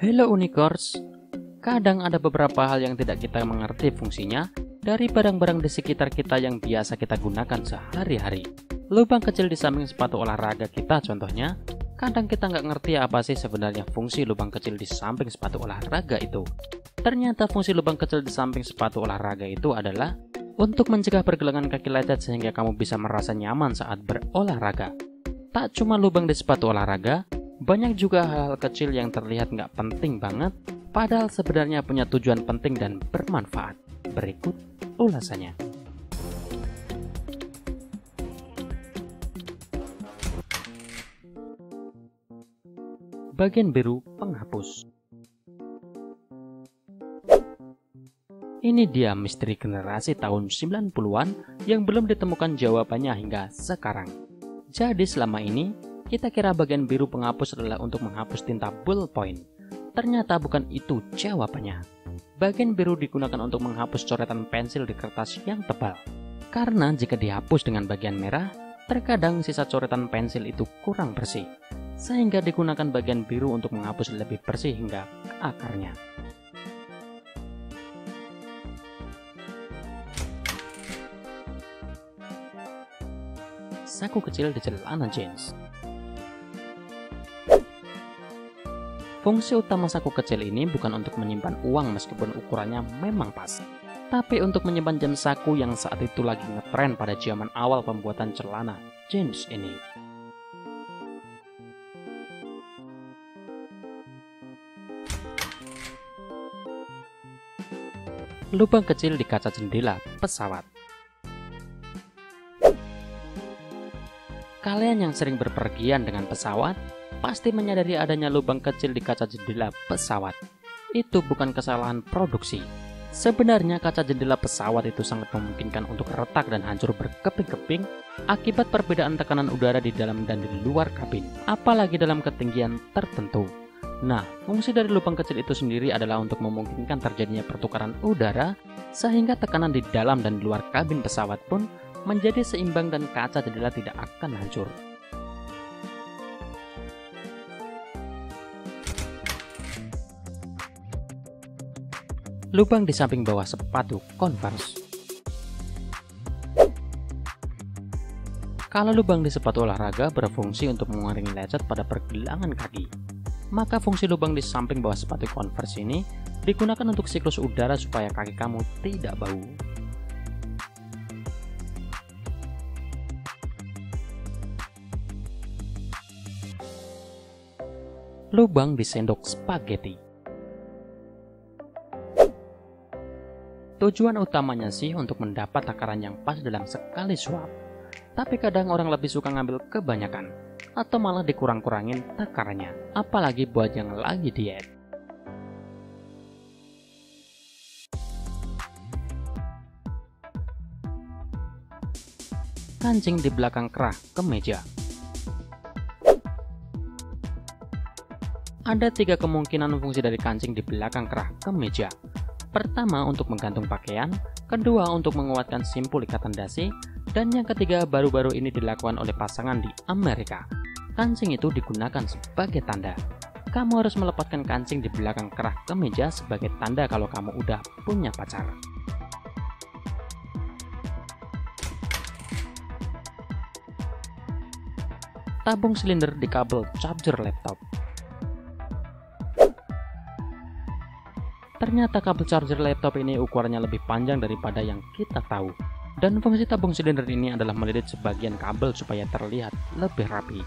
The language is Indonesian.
Hello Unicorns, kadang ada beberapa hal yang tidak kita mengerti fungsinya dari barang-barang di sekitar kita yang biasa kita gunakan sehari-hari. Lubang kecil di samping sepatu olahraga kita contohnya, kadang kita nggak ngerti apa sih sebenarnya fungsi lubang kecil di samping sepatu olahraga itu. Ternyata fungsi lubang kecil di samping sepatu olahraga itu adalah untuk mencegah pergelangan kaki lecet sehingga kamu bisa merasa nyaman saat berolahraga. Tak cuma lubang di sepatu olahraga, banyak juga hal-hal kecil yang terlihat nggak penting banget, padahal sebenarnya punya tujuan penting dan bermanfaat. Berikut ulasannya. Bagian biru penghapus. Ini dia misteri generasi tahun 90-an yang belum ditemukan jawabannya hingga sekarang. Jadi selama ini, kita kira bagian biru penghapus adalah untuk menghapus tinta ballpoint. Ternyata bukan itu jawabannya. Bagian biru digunakan untuk menghapus coretan pensil di kertas yang tebal. Karena jika dihapus dengan bagian merah, terkadang sisa coretan pensil itu kurang bersih. Sehingga digunakan bagian biru untuk menghapus lebih bersih hingga ke akarnya. Saku kecil di celana jeans. Fungsi utama saku kecil ini bukan untuk menyimpan uang meskipun ukurannya memang pas, tapi untuk menyimpan jam saku yang saat itu lagi ngetren pada zaman awal pembuatan celana jeans ini. Lubang kecil di kaca jendela pesawat. Kalian yang sering berpergian dengan pesawat pasti menyadari adanya lubang kecil di kaca jendela pesawat. Itu bukan kesalahan produksi. Sebenarnya kaca jendela pesawat itu sangat memungkinkan untuk retak dan hancur berkeping-keping akibat perbedaan tekanan udara di dalam dan di luar kabin, apalagi dalam ketinggian tertentu. Nah, fungsi dari lubang kecil itu sendiri adalah untuk memungkinkan terjadinya pertukaran udara sehingga tekanan di dalam dan di luar kabin pesawat pun menjadi seimbang dan kaca jendela tidak akan hancur. Lubang di samping bawah sepatu Converse. Kalau lubang di sepatu olahraga berfungsi untuk mengurangi lecet pada pergelangan kaki, maka fungsi lubang di samping bawah sepatu Converse ini digunakan untuk siklus udara supaya kaki kamu tidak bau. Lubang di sendok spaghetti. Tujuan utamanya sih untuk mendapat takaran yang pas dalam sekali suap. Tapi kadang orang lebih suka ngambil kebanyakan, atau malah dikurang-kurangin takarannya, apalagi buat yang lagi diet. Kancing di belakang kerah kemeja. Ada 3 kemungkinan fungsi dari kancing di belakang kerah kemeja. Pertama untuk menggantung pakaian, kedua untuk menguatkan simpul ikatan dasi, dan yang ketiga baru-baru ini dilakukan oleh pasangan di Amerika. Kancing itu digunakan sebagai tanda. Kamu harus melepaskan kancing di belakang kerah kemeja sebagai tanda kalau kamu udah punya pacar. Tabung silinder di kabel charger laptop. Ternyata kabel charger laptop ini ukurannya lebih panjang daripada yang kita tahu. Dan fungsi tabung silinder ini adalah melilit sebagian kabel supaya terlihat lebih rapi.